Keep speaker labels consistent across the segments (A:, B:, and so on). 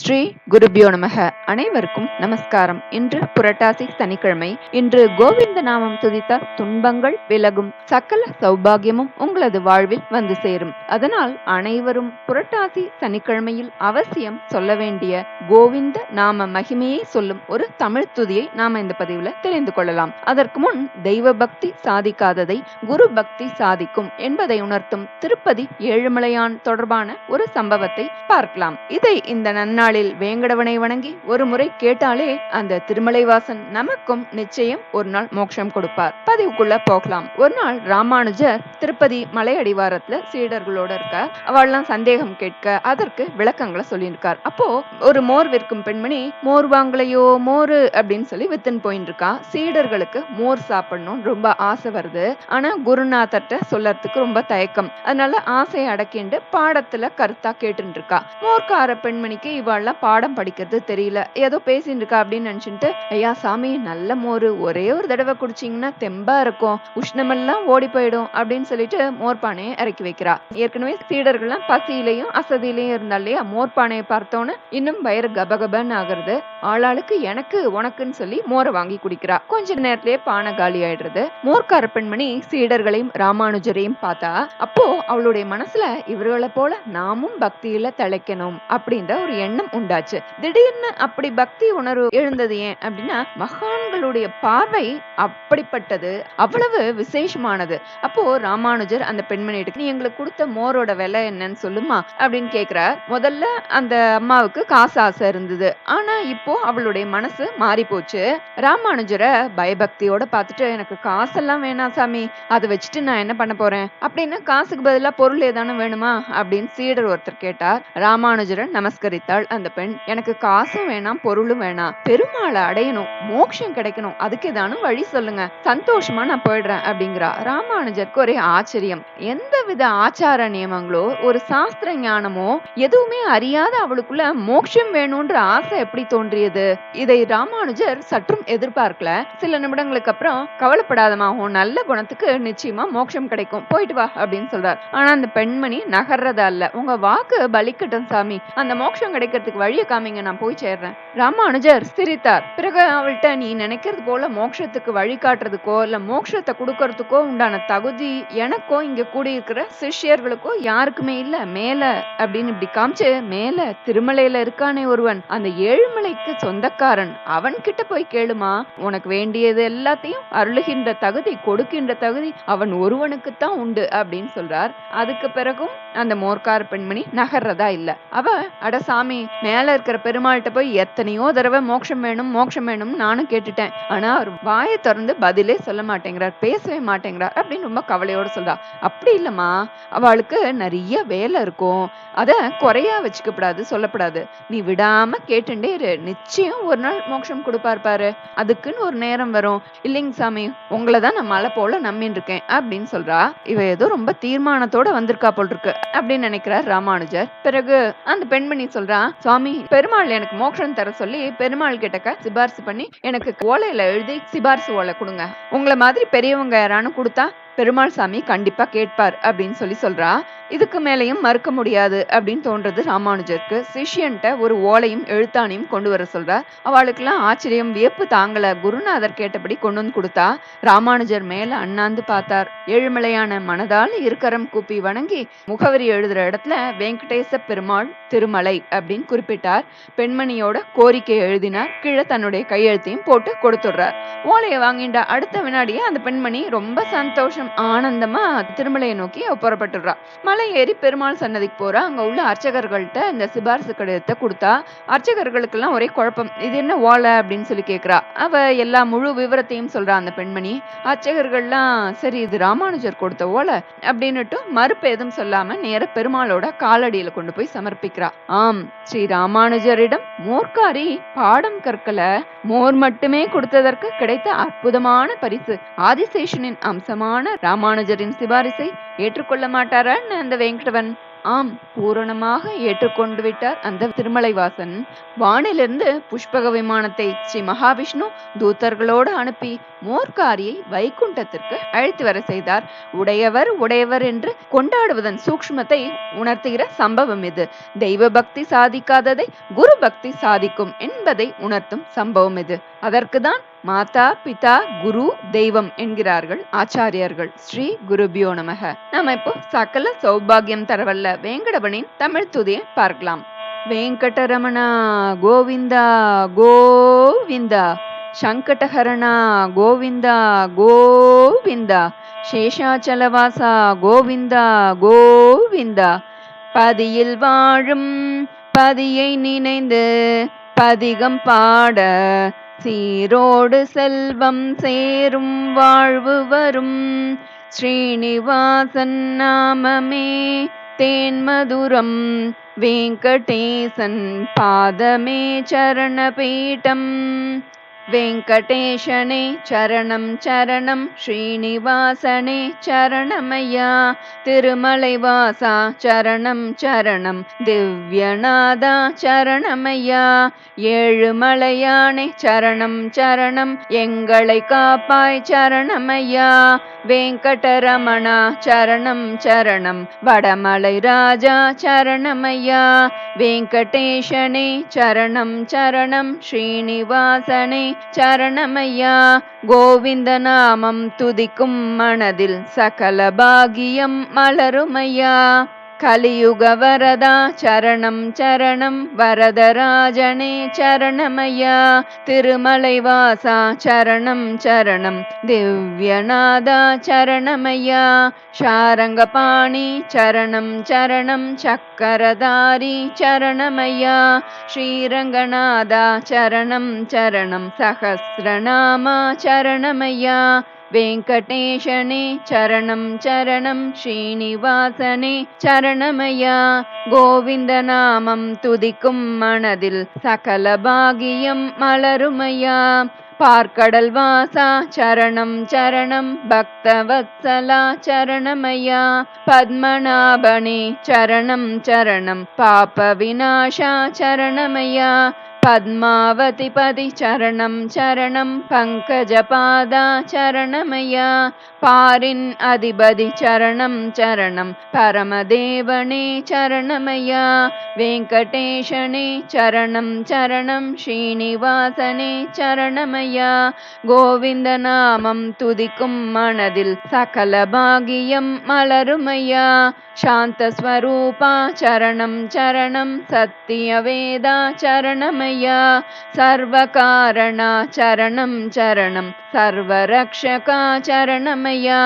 A: ஸ்ரீ குருபியோ நமக. அனைவருக்கும் நமஸ்காரம். இன்று புரட்டாசி சனிக்கிழமை. இன்று கோவிந்த நாமம் துதித்தால் துன்பங்கள் விலகும், சகல சௌபாகியமும் உங்களது வாழ்வில் வந்து சேரும். அதனால் அனைவரும் புரட்டாசி சனிக்கிழமையில் அவசியம் சொல்ல வேண்டிய கோவிந்த நாம மகிமையை சொல்லும் ஒரு தமிழ் துதியை நாம இந்த பதிவுல தெரிந்து கொள்ளலாம். அதற்கு முன் தெய்வ பக்தி சாதிக்காததை குரு பக்தி சாதிக்கும் என்பதை உணர்த்தும் திருப்பதி ஏழுமலையான் தொடர்பான ஒரு சம்பவத்தை பார்க்கலாம். இதை இந்த நன்னாளில் வேங்கடவனை வணங்கி ஒரு முறை கேட்டாலே அந்த திருமலைவாசன் நமக்கும் நிச்சயம் ஒரு நாள் மோட்சம் கொடுப்பார். பதிவுக்குள்ள போகலாம். ஒரு நாள் ராமானுஜர் திருப்பதி மலை அடிவாரத்துல சீடர்களோட இருக்க, அவள்லாம் சந்தேகம் கேட்க அதற்கு விளக்கங்களை சொல்லியிருக்கார். அப்போ ஒரு மோர் விற்கும் பெண்மணி மோர் வாங்கலையோ மோரு அப்படின்னு சொல்லி வித்துன்னு போயிட்டு இருக்கா. சீடர்களுக்கு மோர் சாப்பிடணும் ரொம்ப ஆசை வருது. ஆனா குருநாதர்ட்ட சொல்லறதுக்கு ரொம்ப தயக்கம். அதனால ஆசையை அடக்கிண்டு பாடத்துல கருத்தா கேட்டு இருக்கா. மோர்க்கார பெண்மணிக்கு இவாள்லாம் பாடம் படிக்கிறது தெரியல, ஏதோ பேசிட்டு இருக்கா அப்படின்னு நினைச்சுட்டு, ஐயா சாமி நல்ல மோரு, ஒரே ஒரு தடவை குடிச்சீங்கன்னா தெம்பா இருக்கும், உஷ்ணமெல்லாம் ஓடி போயிடும் அப்படின்னு சொல்லிட்டு மோர்பானையை இறக்கி வைக்கிறா. ஏற்கனவே சீடர்கள்லாம் பசியிலையும் அசதியிலையும் இருந்தாலையா, மோர்பானையை பார்த்தோன்னு இன்னும் வயிறு கபகபன்னு ஆகுறது. ஆளாளுக்கு எனக்கு உனக்குன்னு சொல்லி மோரை வாங்கி குடிக்கிறா. கொஞ்ச நேரத்திலேயே பானை காலி ஆயிடுறது. மோர்க்கார பெண்மணி சீடர்களையும் ராமானுஜரையும் பார்த்தா, அப்போ அவளுடைய மனசுல இவர்களை போல நாமும் பக்தியில திளைக்கணும் அப்படின்ற ஒரு எண்ணம் உண்டாச்சு. திடீர்னு அப்படி பக்தி உணர்வு எழுந்தது ஏன் அப்படின்னா, மகான்களுடைய பார்வை அப்படிப்பட்டது, அவ்வளவு விசேஷமானது. அப்போ ராமானுஜர் அந்த பெண்மணிட்டு, நீ எங்களுக்கு கொடுத்த மோரோட விலை என்னன்னு சொல்லுமா அப்படின்னு கேக்குறார். முதல்ல அந்த அம்மாவுக்கு காசு ஆசை இருந்தது. ஆனா இப்போ அவளுடைய மனசு மாறி போச்சு. ராமானுஜரை பயபக்தியோட பார்த்துட்டு, எனக்கு காசெல்லாம் வேணாம் சாமி, அதை வச்சுட்டு நான் என்ன பண்ண போறேன் அப்படின்னு, காசுக்கு பதிலா பொருள் ஏதானு வேணுமா அப்படின்னு சீடர் ஒருத்தர் கேட்டார். ராமானுஜரை நமஸ்கரித்தாள் அந்த பெண். எனக்கு காசும் வேணாம் பொருளும் வேணாம், பெருமாளை அடையணும், மோட்சம் கிடைக்கணும், அதுக்கு ஏதானும் வழி சொல்லுங்க, சந்தோஷமா நான் போயிடுறேன் அப்படிங்கிறா. ராமானுஜருக்கு ஒரே ஆச்சரியம். எந்தவித ஆச்சார நியமங்களோ ஒரு சாஸ்திர ஞானமோ எதுவுமே அறியாத அவளுக்குள்ள மோட்சம் வேணும்ன்ற ஆசை எப்படி தோன்றியது? இதை ராமானுஜர் சற்றும் எதிர்பார்க்கல. சில நிமிடங்களுக்கு அப்புறம், கவலைப்படாதமா, உன் நல்ல குணத்துக்கு நிச்சயமா மோட்சம் கிடைக்கும், போயிட்டு வா அப்படின்னு சொல்றார். ஆனா அந்த பெண்மணி நகர்றதா இல்ல. உங்க வாக்கு பலிக்கட்டும் சாமி, அந்த மோட்சம் கிடைக்கிறதுக்கு வழியை காமிங்க, நான் போய் சேர்றேன். ராமானுஜர் சிரித்தார். பிறகு அவள்கிட்ட, நீ நினைக்கிறது போல மோட்சத்துக்கு வழி காட்டுறதுக்கோ இல்ல மோட்சத்தை கொடுக்கறதுக்கோ உண்டான தகுதி எனக்கோ இங்க கூடியிருக்கிற சிஷ்யர்களுக்கோ யாருக்குமே இல்ல. மேல அப்படின்னு இப்படி காமிச்சு, மேல திருமலையில இருக்கானே ஒருவன், அந்த ஏழுமலைக்கு சொந்தக்காரன், அவன் கிட்ட போய் கேளுமா, உனக்கு வேண்டியது எல்லாத்தையும் அருளுகின்ற தகுதி, கொடுக்கின்ற தகுதி அவன் ஒருவனுக்குத்தான் உண்டு அப்படின்னு சொல்றார். அதுக்கு பிறகும் அந்த மோர்க்கார பெண்மணி நகர்றதா இல்ல. அவ, அட சாமி, மேல இருக்கிற பெருமாள்கிட்ட போய் எத்தனையோ தடவை மோட்சம் வேணும் மோட்சம் வேணும் நானும் கேட்டுட்டேன், ஆனா அவர் வாயை திறந்து பதிலே சொல்ல மாட்டேங்கிறார், பேசவே மாட்டேங்கிறார் அப்படின்னு ரொம்ப கவலையோட சொல்றா. அப்படி இல்லம்மா, அவளுக்கு நிறைய வேலை இருக்கும், அத குறையா வச்சுக்கப்படாது, சொல்லப்படாது, நீ விடாம கேட்டுண்டே இரு, நிச்சயம் ஒரு நாள் மோட்சம் கொடுப்பார் பாரு, அதுக்குன்னு ஒரு நேரம் வரும். இல்லைங்க சாமி, உங்களைதான் நான் மலை போல நம்பின்னு இருக்கேன் அப்படின்னு சொல்றா. இவ ஏதோ ரொம்ப தீர்மானத்தோட வந்திருக்கா போல் இருக்கு அப்படின்னு நினைக்கிறார் ராமானுஜர். பிறகு அந்த பெண்மணி சொல்றா, சுவாமி, பெருமாள் எனக்கு மோட்சம் தர சொல்லி பெருமாள் கிட்டக்க சிபாரிசு பண்ணி எனக்கு ஓலையில எழுதி சிபாரிசு ஓலை கொடுங்க, உங்களை மாதிரி பெரியவங்க யாரானு கொடுத்தா பெருமாள் சாமி கண்டிப்பா கேட்பார் அப்படின்னு சொல்றா. இதுக்கு மேலையும் மறுக்க முடியாது அப்படின்னு தோன்றது ராமானுஜருக்கு. சிஷ்யன்ட்ட ஒரு ஓலையும் எழுத்தானையும் கொண்டு வர சொல்றா. அவளுக்கெல்லாம் ஆச்சரியம், வியப்பு தாங்கல. குருநாதர் கேட்டபடி கொண்டு வந்து கொடுத்தா. ராமானுஜர் மேல அண்ணாந்து பார்த்தார். ஏழுமலையான மனதால் இருக்கரம் கூப்பி வணங்கி முகவரி எழுதுற இடத்துல வெங்கடேச பெருமாள் திருமலை அப்படின்னு குறிப்பிட்டார். பெண்மணியோட கோரிக்கையை எழுதினார். கீழே தன்னுடைய கையெழுத்தையும் போட்டு கொடுத்துடுறார். ஓலையை வாங்கிட்ட அடுத்த வினாடியே அந்த பெண்மணி ரொம்ப சந்தோஷம், ஆனந்தமா திருமலையை நோக்கி புறப்பட்டுடுறா. மலை ஏறி பெருமாள் சன்னதிக்கு போறா. அங்க உள்ள அர்ச்சகர்கள்ட்ட இந்த சிபாரிசு கடிதத்தை கொடுத்தா. அர்ச்சகர்களுக்கு எல்லாம் ஒரே குழப்பம், இது என்ன ஓலை அப்படின்னு சொல்லி கேக்குறா. அவ எல்லா முழு விவரத்தையும் சொல்றா அந்த பெண்மணி. அர்ச்சகர்கள்லாம், சரி இது ராமானுஜர் கொடுத்த ஓலை அப்படின்னுட்டு மறுப்பு எதுவும் சொல்லாம நேர பெருமாளோட காலடியில கொண்டு போய் சமர்ப்பிக்கிறா. ஆம், ஸ்ரீ ராமானுஜரிடம் மோர்க்காரி பாடம் கற்கல, மோர் மட்டுமே கொடுத்ததற்கு கிடைத்த அற்புதமான பரிசு. ஆதிசேஷனின் அம்சமான ராமானுஜரின் சிபாரிசை ஏற்றுக்கொள்ள மாட்டாரான்னு அந்த வெங்கடவன். ஆம், பூரணமாக ஏற்றுக்கொண்டு விட்டார் அந்த திருமலைவாசன். வானிலிருந்து புஷ்பக விமானத்தை ஸ்ரீ மகாவிஷ்ணு தூதர்களோடு அனுப்பி மோர்க்காரியை வைகுண்டத்திற்கு அழைத்து வர செய்தார். உடையவர் உடையவர் என்று கொண்டாடுவதன் சூக்ஷ்மத்தை உணர்த்துகிற சம்பவம் இது. தெய்வ பக்தி சாதிக்காததை குரு பக்தி சாதிக்கும் என்பதை உணர்த்தும் சம்பவம் இது. அதற்குதான் மாதா பிதா குரு தெய்வம் என்கிறார்கள் ஆச்சாரியர்கள். ஸ்ரீ குருபியோ நமக. நாம இப்போ சகல சௌபாகியம் தரவல்ல வேங்கடவனின் தமிழ் துதியை பார்க்கலாம். வெங்கடரமணா கோவிந்தா கோவிந்தா, சங்கடஹரணா கோவிந்தா கோவிந்தா, சேஷாச்சலவாசா கோவிந்தா கோவிந்தா. பதியில் வாழும் பதியை நினைந்து பதிகம் பாட சீரோடு செல்வம் சேரும் வாழ்வு வரும். ஸ்ரீனிவாசன் நாமமே தேன்மதுரம், வெங்கடேசன் பாதமே சரணபீடம். வெங்கடேஷனே சரணம் சரணம், ஸ்ரீனிவாசனே சரணமையா. திருமலைவாசா சரணம் சரணம், திவ்யநாதா சரணமையா. ஏழுமலையானே சரணம் சரணம், எங்களை காப்பாய் சரணமையா. வெங்கடரமணா சரணம் சரணம், வடமலை ராஜா சரணமையா. வெங்கடேஷனே சரணம் சரணம், ஸ்ரீனிவாசனே சரணமையா. கோவிந்த நாமம் துதிக்கும் மனதில் சகல பாகியம் மலருமையா. கலியுக வரதா சரணம் சரணம், வரதராஜனே சரணமையா. திருமலைவாசா சரணம் சரணம், திவ்யநாதா சரணமையா. ஷாரங்கபாணி சரணம் சரணம், சக்கரதாரி சரணமையா. ஸ்ரீரங்கநாதா சரணம் சரணம், சஹஸ்ரநாமா சரணமையா. வெங்கடேஷனே சரணம் சரணம், ஸ்ரீனிவாசனே சரணமையா. கோவிந்த நாமம் துதிக்கும் மனதில் சகல பாகியம் மலருமையா. பார்க்கடல் வாசா சரணம் சரணம், பக்தவத்சலா சரணமையா. பத்மநாபனே சரணம் சரணம், பாப விநாசா சரணமையா. பத்மாவதி பதி சரணம் சரணம், பங்கஜபாதா சரணமையா. பாரின் அதிபதி சரணம் சரணம், பரமதேவனே சரணமையா. வெங்கடேஷனே சரணம் சரணம், ஸ்ரீனிவாசனே சரணமையா. கோவிந்த நாமம் துதிக்கும் மனதில் சகல பாகியம் மலருமையா. சாந்தஸ்வரூபா சரணம் சரணம், சத்தியவேதா சரணமையா. சர்வகாரணா சரணம் சரணம், சர்வரக்ஷகா சரணமையா.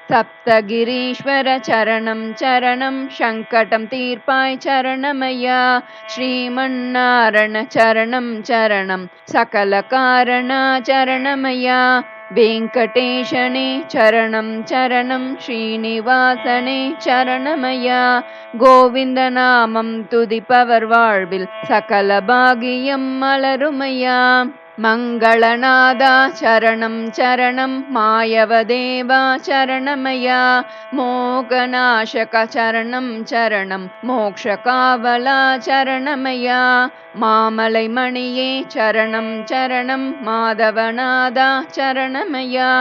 A: சப்தகிரீஸ்வர சரணம் சரணம், சங்கடம் தீர்ப்பாய் சரணமையா. ஸ்ரீமன்னாரண சரணம் சரணம், சகல காரணா சரணமையா. வெங்கடேஷனே சரணம் சரணம், ஸ்ரீனிவாசனே சரணமையா. கோவிந்த நாமம் துதிப்பவர் வாழ்வில் சகல பாகியம் மலருமையா. மங்களநாதா சரணம் சரணம், மாயவதேவா சரணமையா. மோகநாசக சரணம் சரணம், மோக்ஷகாவலா சரணமையா. மாமலை மணியே சரணம் சரணம், மாதவநாதா சரணமையா.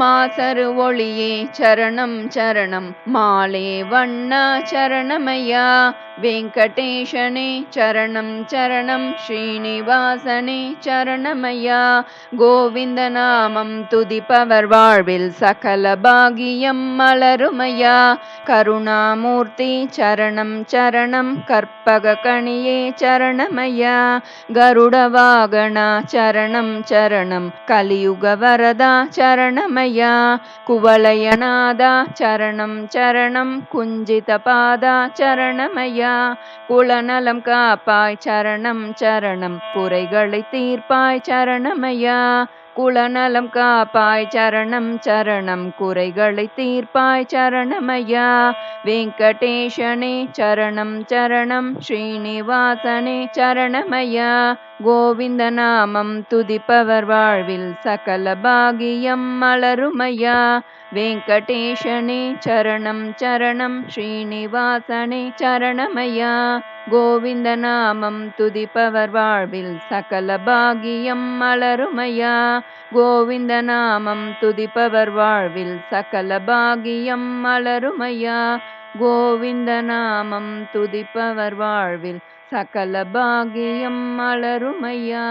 A: மாசரு ஒளியே சரணம் சரணம், மாலே வண்ணா சரணமையா. வெங்கடேஷனே சரணம் சரணம், ஸ்ரீனிவாசனே சரணமையா. கோவிந்த நாமம் துதிப்பவர் வாழ்வில் சகல பாகியம் மலருமையா. கருணாமூர்த்தி சரணம் சரணம், கற்பக கணியே சரணமையா. கருட வாகனா சரணம் சரணம், கலியுக வரதா சரணமையா. குவலயநாதா சரணம் சரணம், குஞ்சித பாதா சரணமையா. குலநலம் காப்பாய் சரணம் சரணம், குறைகளை தீர்ப்பாய் சரணமையா. குலநலம் காப்பாய் சரணம் சரணம், குறைகளை தீர்ப்பாய் சரணமையா. வெங்கடேஷனே சரணம் சரணம், ஸ்ரீனிவாசனே சரணமையா. கோவிந்த நாமம் துதிப்பவர் வாழ்வில் சகல பாகியம் மலருமையா. வெங்கடேஷனே சரணம் சரணம் ஸ்ரீனிவாசனே சரணமையா. கோவிந்த நாமம் துதிப்பவர் வாழ்வில் சகல பாகியம் மலருமையா. கோவிந்த நாமம் துதிப்பவர் வாழ்வில் சகல பாகியம் மலருமையா. கோவிந்த நாமம் துதிப்பவர் வாழ்வில் சகல பாகியம் மலருமையா.